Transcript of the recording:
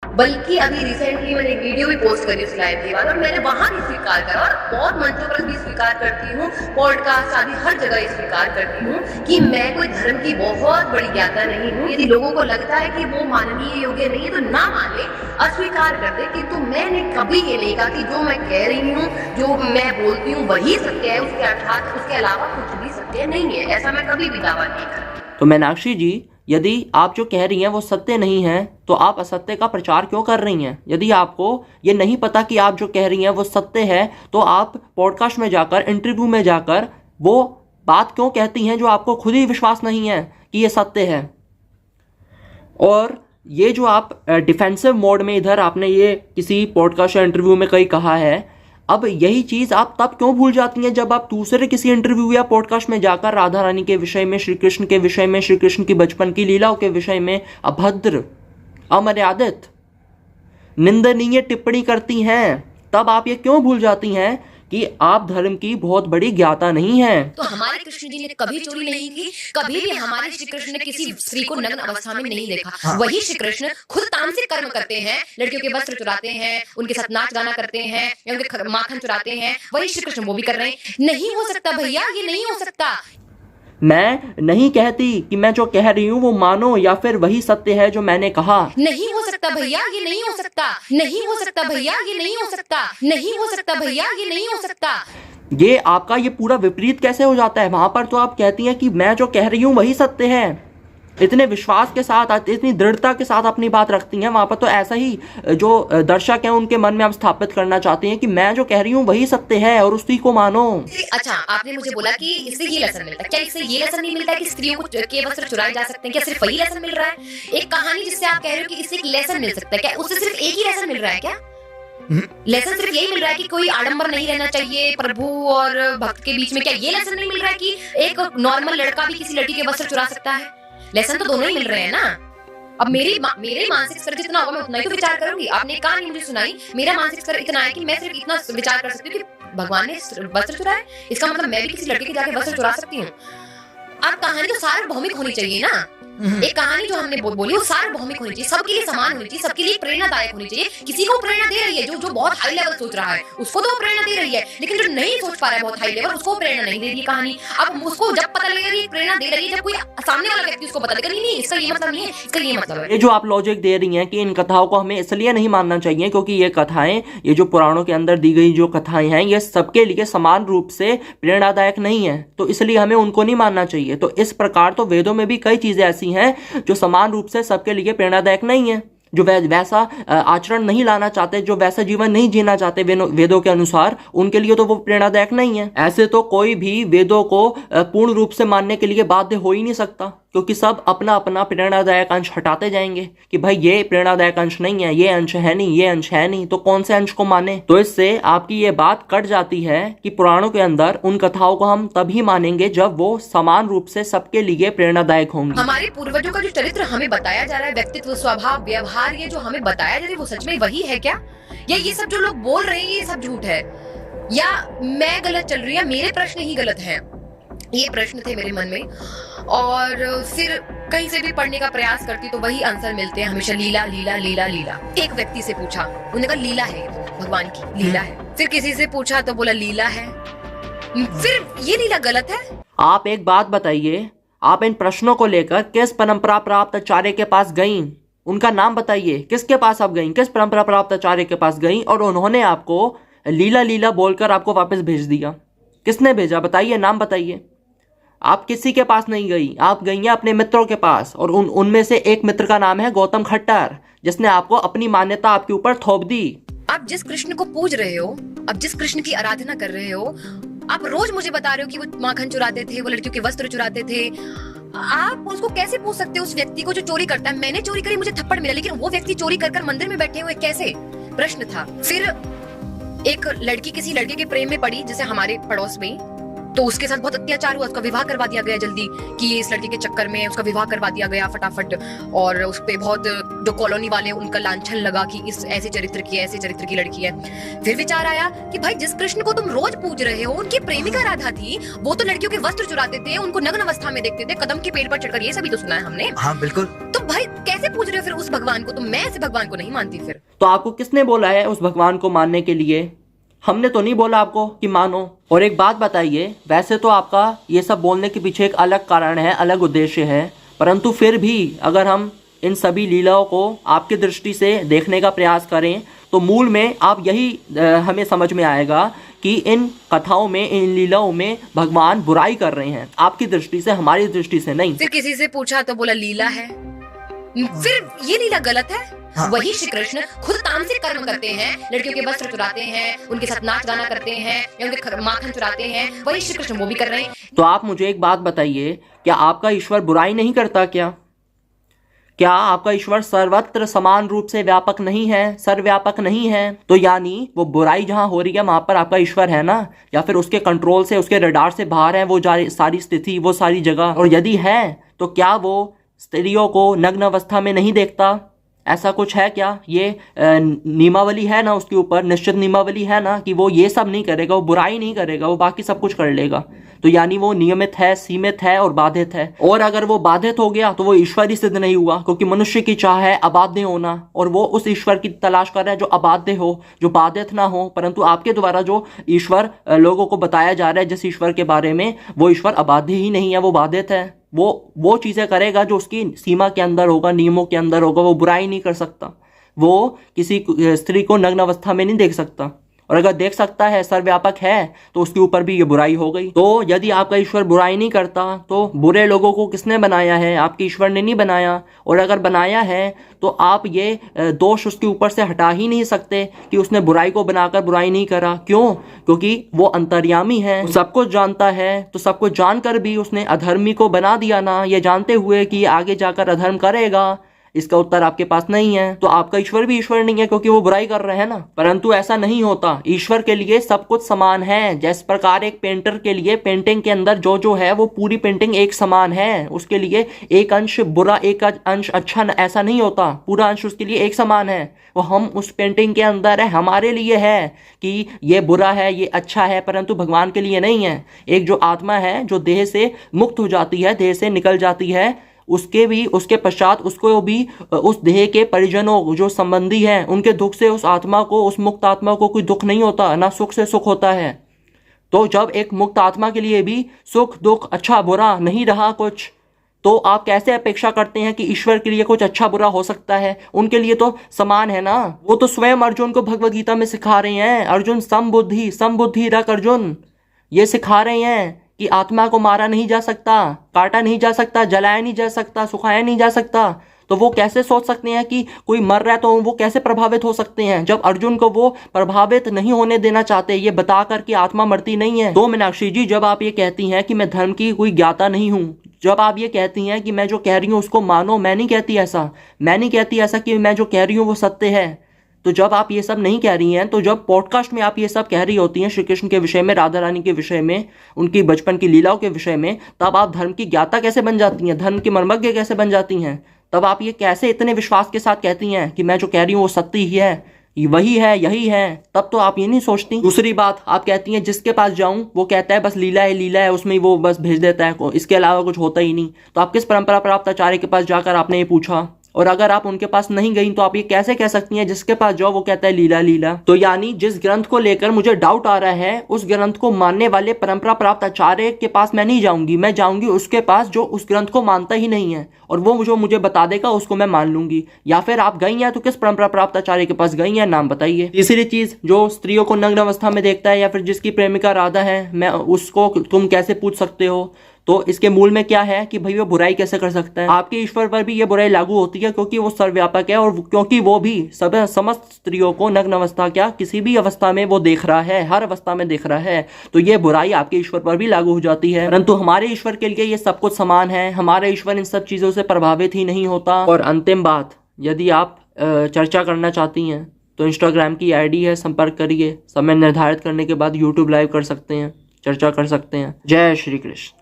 बल्कि अभी रिसेंटली मैंने एक वीडियो भी पोस्ट करी उस लाइव के बाद, और मैंने वहां भी स्वीकार करा और बहुत मंचों पर भी स्वीकार करती हूँ, पॉडकास्ट आदि हर जगह स्वीकार करती हूँ कि मैं कोई धर्म की बहुत बड़ी ज्ञाता नहीं हूँ। यदि लोगों को लगता है कि वो माननीय योग्य नहीं है तो ना मान ले, अस्वीकार कर दे। किंतु मैंने कभी ये नहीं कहा कि जो मैं कह रही हूँ, जो मैं बोलती हूँ वही सत्य है, उसके अर्थात उसके अलावा कुछ भी सत्य नहीं है। ऐसा मैं कभी भी दावा नहीं करती। तो मीनाक्षी जी, यदि आप जो कह रही हैं वो सत्य नहीं है तो आप असत्य का प्रचार क्यों कर रही हैं? यदि आपको ये नहीं पता कि आप जो कह रही हैं वो सत्य है तो आप पॉडकास्ट में जाकर, इंटरव्यू में जाकर वो बात क्यों कहती हैं जो आपको खुद ही विश्वास नहीं है कि ये सत्य है? और ये जो आप डिफेंसिव मोड में इधर आपने ये किसी पॉडकास्ट या इंटरव्यू में कहीं कहा है, अब यही चीज़ आप तब क्यों भूल जाती हैं जब आप दूसरे किसी इंटरव्यू या पॉडकास्ट में जाकर राधा रानी के विषय में, श्री कृष्ण के विषय में, श्री कृष्ण की बचपन की लीलाओं के विषय में अभद्र, अमर्यादित, निंदनीय टिप्पणी करती हैं? तब आप ये क्यों भूल जाती हैं कि आप धर्म की बहुत बड़ी ज्ञाता नहीं है? तो हमारे कृष्ण जी ने कभी चोरी नहीं की, कभी भी हमारे श्री कृष्ण ने किसी स्त्री को नग्न अवस्था में नहीं देखा। हाँ। वही श्री कृष्ण खुद तामसिक कर्म करते हैं, लड़कियों के वस्त्र चुराते हैं, उनके साथ नाच गाना करते हैं, उनके माखन चुराते हैं, वही श्री कृष्ण वो भी कर रहे हैं। नहीं हो सकता भैया, ये नहीं हो सकता। मैं नहीं कहती कि मैं जो कह रही हूँ वो मानो या फिर वही सत्य है जो मैंने कहा। नहीं हो सकता भैया, ये नहीं हो सकता। नहीं हो सकता भैया, ये नहीं हो सकता। नहीं हो सकता भैया, ये नहीं हो सकता। ये आपका ये पूरा विपरीत कैसे हो जाता है? वहां पर तो आप कहती हैं कि मैं जो कह रही हूँ वही सत्य है, इतने विश्वास के साथ, इतनी दृढ़ता के साथ अपनी बात रखती हैं। वहां पर तो ऐसा ही जो दर्शक हैं उनके मन में आप स्थापित करना चाहती हैं कि मैं जो कह रही हूँ वही सत्य है और उसी को मानो। अच्छा, आपने मुझे बोला कि इससे ये लेसन मिलता है, क्या इससे ये लेसन नहीं मिलता कि स्त्रियों को के वस्त्र चुराए जा सकते हैं? क्या सिर्फ वही लेसन मिल रहा है? एक कहानी जिससे आप कह रहे हो कि इससे एक लेसन मिल सकता है, क्या उससे सिर्फ एक ही लेसन मिल रहा है? क्या लेसन सिर्फ यही मिल रहा है कि कोई आडंबर नहीं रहना चाहिए प्रभु और भक्त के बीच में? क्या ये लेसन नहीं मिल रहा है कि एक नॉर्मल लड़का भी किसी लड़की के वस्त्र चुरा सकता है? लेसन तो दोनों ही मिल रहे हैं ना। अब मेरे मानसिक स्तर जितना होगा मैं उतना ही तो विचार करूंगी। आपने एक कहानी मुझे सुनाई, मेरा मानसिक स्तर इतना है कि मैं सिर्फ इतना विचार कर सकती हूँ कि भगवान ने वस्त्र चुराए, इसका मतलब मैं भी किसी लड़के के जाके वस्त्र चुरा सकती हूँ। अब कहानी तो सार्वभौमिक होनी चाहिए ना। एक कहानी जो हमने बोली वो सार्वभौमिक होनी चाहिए, सबके लिए समान होनी चाहिए, सबके लिए प्रेरणादायक होनी चाहिए। किसी को प्रेरणा दे रही है जो बहुत हाई लेवल सोच रहा है उसको तो प्रेरणा दे रही है, लेकिन जो नहीं सोच पा रहा है बहुत हाई लेवल उसको प्रेरणा नहीं दे रही कहानी। अब उसको जब पता लगेगा कि प्रेरणा दे रही है, जब कोई सामने वाला व्यक्ति उसको पता लगेगा नहीं इसका ये मतलब नहीं है, इसका ये मतलब है। ये जो आप लॉजिक दे रही हैं कि इन कथाओं को हमें इसलिए नहीं मानना चाहिए क्योंकि ये कथाएं, ये जो पुराणों के अंदर दी गई जो कथाएं हैं ये सबके लिए समान रूप से प्रेरणादायक नहीं है, तो इसलिए हमें उनको नहीं मानना चाहिए। तो इस प्रकार तो वेदों में भी कई चीजें ऐसी हैं जो समान रूप से सबके लिए प्रेरणादायक नहीं है, जो वैसा आचरण नहीं लाना चाहते, जो वैसा जीवन नहीं जीना चाहते वेदों के अनुसार, उनके लिए तो वो प्रेरणादायक नहीं है। ऐसे तो कोई भी वेदों को पूर्ण रूप से मानने के लिए बाध्य हो ही नहीं सकता, क्योंकि सब अपना अपना प्रेरणादायक अंश हटाते जाएंगे कि भाई ये प्रेरणादायक अंश नहीं है, ये अंश है नहीं, ये अंश है नहीं, तो कौन से अंश को माने? तो इससे आपकी ये बात कट जाती है कि पुराणों के अंदर उन कथाओं को हम तभी मानेंगे जब वो समान रूप से सबके लिए प्रेरणादायक होंगी। हमारे पूर्वजों का जो चरित्र हमें बताया जा रहा है, व्यक्तित्व, स्वभाव, व्यवहार, ये जो हमें बताया जा रहा है वो सच में वही है क्या? या ये सब जो लोग बोल रहे हैं ये सब झूठ है? या मैं गलत चल रही है, मेरे प्रश्न ही गलत हैं? ये प्रश्न थे मेरे मन में, और फिर कहीं से भी पढ़ने का प्रयास करती तो वही आंसर मिलते हैं हमेशा, लीला लीला लीला लीला। एक व्यक्ति से पूछा, उन्होंने कहा लीला है, तो भगवान की लीला है। फिर किसी से पूछा तो बोला लीला है। फिर ये लीला गलत है? आप एक बात बताइए, आप इन प्रश्नों को लेकर किस परंपरा प्राप्त आचार्य के पास गईं? उनका नाम बताइए, किसके पास आप गईं, किस परंपरा प्राप्त आचार्य के पास गईं और उन्होंने आपको लीला लीला बोलकर आपको वापस भेज दिया? किसने भेजा? बताइए, नाम बताइए। आप किसी के पास नहीं गई, आप गई हैं अपने मित्रों के पास, और उनमें से एक मित्र का नाम है गौतम खट्टर, जिसने आपको अपनी मान्यता आपके ऊपर थोप दी। आप जिस कृष्ण को पूज रहे हो, आप जिस कृष्ण की आराधना कर रहे हो, आप रोज मुझे बता रहे हो कि वो माखन चुराते थे, वो लड़कियों के वस्त्र चुराते थे। आप उसको कैसे पूछ सकते हो, उस व्यक्ति को जो चोरी करता है? मैंने चोरी करी, मुझे थप्पड़ मिला, लेकिन वो व्यक्ति चोरी कर मंदिर में बैठे हुए कैसे? प्रश्न था। फिर एक लड़की किसी लड़के के प्रेम में पड़ी जैसे हमारे पड़ोस में, तो उसके साथ बहुत अत्याचार हुआ, उसका विवाह करवा दिया गया जल्दी, कि इस लड़के के चक्कर में उसका विवाह करवा दिया गया फटाफट, और उस पे बहुत जो कॉलोनी वाले उनका लांछन लगा कि इस ऐसे चरित्र की लड़की है। फिर विचार आया कि भाई जिस कृष्ण को तुम रोज पूज रहे हो, उनकी प्रेमिका राधा थी, वो तो लड़कियों के वस्त्र चुराते थे, उनको नग्न अवस्था में देखते थे, कदम के पेड़ पर चढ़कर, ये सभी तो सुना है हमने। हाँ बिल्कुल। तो भाई कैसे पूछ रहे हो फिर उस भगवान को? तो मैं ऐसे भगवान को नहीं मानती फिर। तो आपको किसने बोला है उस भगवान को मानने के लिए? हमने तो नहीं बोला आपको कि मानो। और एक बात बताइए, वैसे तो आपका ये सब बोलने के पीछे एक अलग कारण है, अलग उद्देश्य है, परंतु फिर भी अगर हम इन सभी लीलाओं को आपकी दृष्टि से देखने का प्रयास करें तो मूल में आप यही हमें समझ में आएगा कि इन कथाओं में, इन लीलाओं में भगवान बुराई कर रहे हैं, आपकी दृष्टि से, हमारी दृष्टि से नहीं। फिर किसी से पूछा तो बोला लीला है, फिर ये लीला गलत है। वही श्री कृष्ण खुद तामसिक कर्म करते हैं, लड़कियों के वस्त्र चुराते हैं, उनके साथ नाच गाना करते हैं या उनके माखन चुराते हैं, वही श्री कृष्ण वो भी कर रहे हैं। तो आप मुझे एक बात बताइए, क्या आपका ईश्वर बुराई नहीं करता? क्या आपका ईश्वर सर्वत्र समान रूप से व्यापक नहीं है, सर्वव्यापक नहीं है? तो यानी वो बुराई जहां हो रही है वहां पर आपका ईश्वर है ना, या फिर उसके कंट्रोल से, उसके रडार से बाहर है वो सारी स्थिति, वो सारी जगह? और यदि है तो क्या वो स्त्रियों को नग्न अवस्था में नहीं देखता? ऐसा कुछ है क्या? ये नियमावली है ना उसके ऊपर, निश्चित नियमावली है ना कि वो ये सब नहीं करेगा, वो बुराई नहीं करेगा, वो बाकी सब कुछ कर लेगा। तो यानी वो नियमित है, सीमित है और बाधित है। और अगर वो बाधित हो गया तो वो ईश्वर ही सिद्ध नहीं हुआ, क्योंकि मनुष्य की चाह है अबाध्य होना, और वो उस ईश्वर की तलाश कर रहा है जो अबाध्य हो, जो बाधित ना हो। परंतु आपके द्वारा जो ईश्वर लोगों को बताया जा रहा है जिस ईश्वर के बारे में, वो ईश्वर अबाध्य ही नहीं है, वो बाधित है। वो चीजें करेगा जो उसकी सीमा के अंदर होगा, नियमों के अंदर होगा। वो बुराई नहीं कर सकता, वो किसी स्त्री को नग्न अवस्था में नहीं देख सकता, और अगर देख सकता है, सर्वव्यापक है, तो उसके ऊपर भी ये बुराई हो गई। तो यदि आपका ईश्वर बुराई नहीं करता तो बुरे लोगों को किसने बनाया है? आपके ईश्वर ने नहीं बनाया। और अगर बनाया है तो आप ये दोष उसके ऊपर से हटा ही नहीं सकते कि उसने बुराई को बनाकर बुराई नहीं करा। क्यों? क्योंकि वो अंतर्यामी है, सब कुछ जानता है। तो सब कुछ जानकर भी उसने अधर्मी को बना दिया ना, ये जानते हुए कि आगे जाकर अधर्म करेगा। इसका उत्तर आपके पास नहीं है। तो आपका ईश्वर भी ईश्वर नहीं है, क्योंकि वो बुराई कर रहे हैं ना। परंतु ऐसा नहीं होता, ईश्वर के लिए सब कुछ समान है। जिस प्रकार एक पेंटर के लिए पेंटिंग के अंदर जो है वो पूरी पेंटिंग एक समान है, उसके लिए एक अंश बुरा, एक अंश अच्छा, ऐसा नहीं होता। पूरा अंश उसके लिए एक समान है। वो हम उस पेंटिंग के अंदर है, हमारे लिए है कि ये बुरा है, ये अच्छा है, परंतु भगवान के लिए नहीं है। एक जो आत्मा है जो देह से मुक्त हो जाती है, देह से निकल जाती है, उसके पश्चात उसको भी उस देह के परिजनों जो संबंधी हैं उनके दुख से उस आत्मा को, उस मुक्त आत्मा को कोई दुख नहीं होता, ना सुख से सुख होता है। तो जब एक मुक्त आत्मा के लिए भी सुख दुख, अच्छा बुरा नहीं रहा कुछ, तो आप कैसे अपेक्षा करते हैं कि ईश्वर के लिए कुछ अच्छा बुरा हो सकता है? उनके लिए तो समान है ना। वो तो स्वयं अर्जुन को भगवद गीता में सिखा रहे हैं, अर्जुन समबुद्धि रख अर्जुन, ये सिखा रहे हैं कि आत्मा को मारा नहीं जा सकता, काटा नहीं जा सकता, जलाया नहीं जा सकता, सुखाया नहीं जा सकता। तो वो कैसे सोच सकते हैं कि कोई मर रहा है तो वो कैसे प्रभावित हो सकते हैं, जब अर्जुन को वो प्रभावित नहीं होने देना चाहते, ये बता कर कि आत्मा मरती नहीं है। तो मीनाक्षी जी, जब आप ये कहती हैं कि मैं धर्म की कोई ज्ञाता नहीं हूँ, जब आप ये कहती हैं कि मैं जो कह रही हूँ उसको मानो, मैं नहीं कहती ऐसा कि मैं जो कह रही हूँ वो सत्य है। तो जब आप ये सब नहीं कह रही हैं, तो जब पॉडकास्ट में आप ये सब कह रही होती हैं श्री कृष्ण के विषय में, राधा रानी के विषय में, उनकी बचपन की लीलाओं के विषय में, तब आप धर्म की ज्ञाता कैसे बन जाती हैं, धर्म की मर्मज्ञ कैसे बन जाती हैं? तब आप ये कैसे इतने विश्वास के साथ कहती हैं कि मैं जो कह रही हूँ वो सत्य ही है, वही है, यही है? तब तो आप ये नहीं सोचती। दूसरी बात, आप कहती हैं जिसके पास जाऊं वो कहता है बस लीला है, उसमें वो बस भेज देता है, इसके अलावा कुछ होता ही नहीं। तो आप किस परंपरा प्राप्त आचार्य के पास जाकर आपने ये पूछा? और अगर आप उनके पास नहीं गई तो आप ये कैसे कह सकती हैं जिसके पास जाओ वो कहता है लीला? तो यानी जिस ग्रंथ को लेकर मुझे डाउट आ रहा है, उस ग्रंथ को मानने वाले परंपरा प्राप्त आचार्य के पास मैं नहीं जाऊंगी, मैं जाऊंगी उसके पास जो उस ग्रंथ को मानता ही नहीं है, और वो जो मुझे बता देगा उसको मैं मान लूंगी। या फिर आप गई हैं तो किस परंपरा प्राप्त आचार्य के पास गई हैं, नाम बताइए। तीसरी चीज, जो स्त्रियों को नग्न अवस्था में देखता है या फिर जिसकी प्रेमिका राधा है, मैं उसको तुम कैसे पूछ सकते हो? तो इसके मूल में क्या है कि भाई वो बुराई कैसे कर सकता है? आपके ईश्वर पर भी ये बुराई लागू होती है, क्योंकि वो सर्वव्यापक है, और क्योंकि वो भी समस्त स्त्रियों को नग्न अवस्था क्या किसी भी अवस्था में वो देख रहा है, हर अवस्था में देख रहा है। तो ये बुराई आपके ईश्वर पर भी लागू हो जाती है। परंतु हमारे ईश्वर के लिए ये सब कुछ समान है, हमारा ईश्वर इन सब चीजों से प्रभावित ही नहीं होता। और अंतिम बात, यदि आप चर्चा करना चाहती हैं तो इंस्टाग्राम की आईडी है, संपर्क करिए। समय निर्धारित करने के बाद यूट्यूब लाइव कर सकते हैं, चर्चा कर सकते हैं। जय श्री कृष्ण।